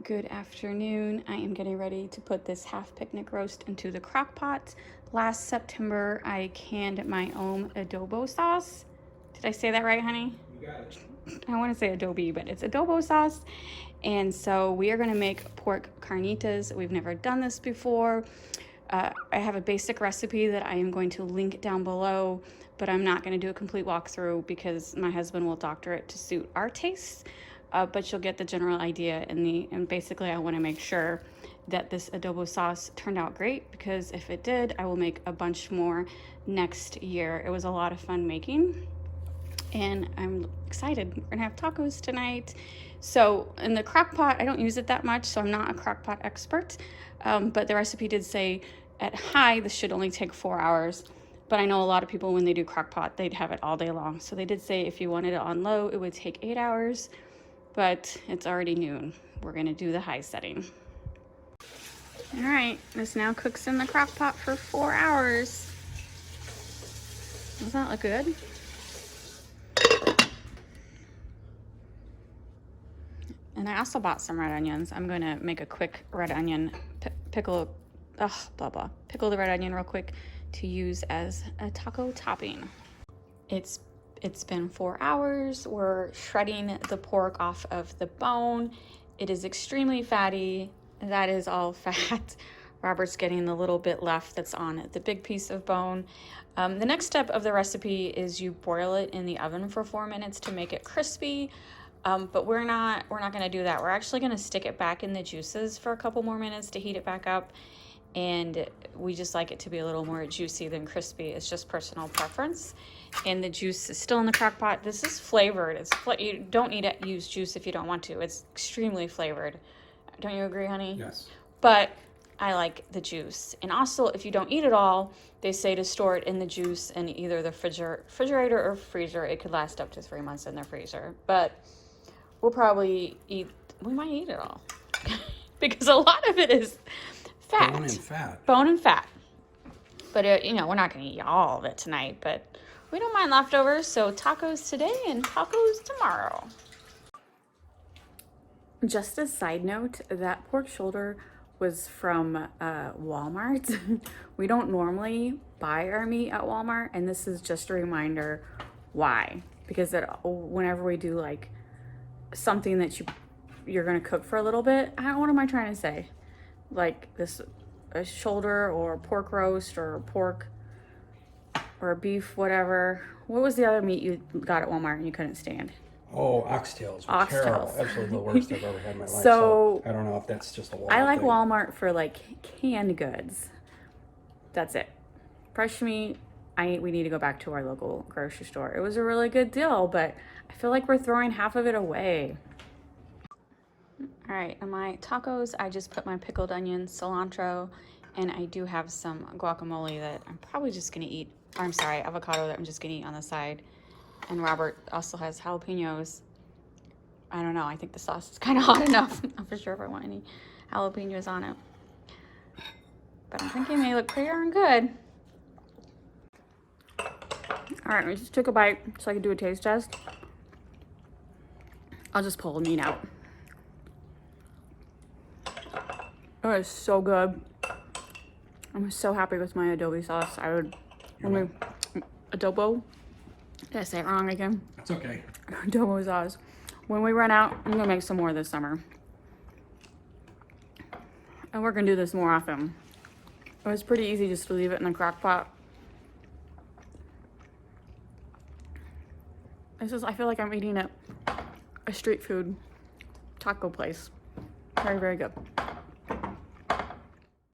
Good afternoon. I am getting ready to put this half picnic roast into the crock pot. Last September, I canned my own adobo sauce. Did I say that right, honey? You got it. I want to say adobe, but it's adobo sauce. And so we are going to make pork carnitas. We've never done this before. I have a basic recipe that I am going to link down below, but I'm not going to do a complete walkthrough because my husband will doctor it to suit our tastes. But you'll get the general idea, and basically I want to make sure that this adobo sauce turned out great, because if it did, I will make a bunch more next year. It was a lot of fun making, and I'm excited. We're gonna have tacos tonight. So in the crock pot, I don't use it that much, so I'm not a crock pot expert, but the recipe did say at high this should only take 4 hours. But I know a lot of people, when they do crock pot, they'd have it all day long. So they did say if you wanted it on low, it would take 8 hours. But it's already noon. We're gonna do the high setting. All right, this now cooks in the crock pot for 4 hours. Does that look good? And I also bought some red onions. I'm gonna make a quick red onion pickle the red onion real quick to use as a taco topping. It's been 4 hours. We're shredding the pork off of the bone. It is extremely fatty. That is all fat. Robert's getting the little bit left that's on the big piece of bone. The next step of the recipe is you broil it in the oven for 4 minutes to make it crispy. But we're not gonna do that. We're actually gonna stick it back in the juices for a couple more minutes to heat it back up. And we just like it to be a little more juicy than crispy. It's just personal preference. And the juice is still in the crock pot. This is flavored. You don't need to use juice if you don't want to. It's extremely flavored. Don't you agree, honey? Yes. But I like the juice. And also, if you don't eat it all, they say to store it in the juice in either the refrigerator or freezer. It could last up to 3 months in the freezer. But we might eat it all. Because a lot of it is fat. Bone and fat. But, we're not going to eat all of it tonight. But we don't mind leftovers. So tacos today and tacos tomorrow. Just a side note, that pork shoulder was from Walmart. We don't normally buy our meat at Walmart. And this is just a reminder why. Because whenever we do like something that you're going to cook for a little bit, what am I trying to say? Like a shoulder or pork roast or pork or beef, whatever. What was the other meat you got at Walmart and you couldn't stand? Oh, oxtails. Terrible. Absolutely the worst I've ever had in my life. So I don't know if that's just a Walmart I like thing. Walmart for like canned goods. That's it. Fresh meat, we need to go back to our local grocery store. It was a really good deal, but I feel like we're throwing half of it away. All right, in my tacos, I just put my pickled onions, cilantro, and I do have some guacamole that I'm probably just gonna eat. Avocado that I'm just gonna eat on the side. And Robert also has jalapenos. I don't know, I think the sauce is kind of hot enough. I'm not for sure if I want any jalapenos on it. But I'm thinking they look pretty darn good. All right, we just took a bite so I could do a taste test. I'll just pull the meat out. Oh, it's so good. I'm so happy with my adobo sauce. Adobo? Did I say it wrong again? It's okay. Adobo sauce. When we run out, I'm gonna make some more this summer. And we're gonna do this more often. It was pretty easy just to leave it in the crock pot. I feel like I'm eating at a street food taco place. Very, very good.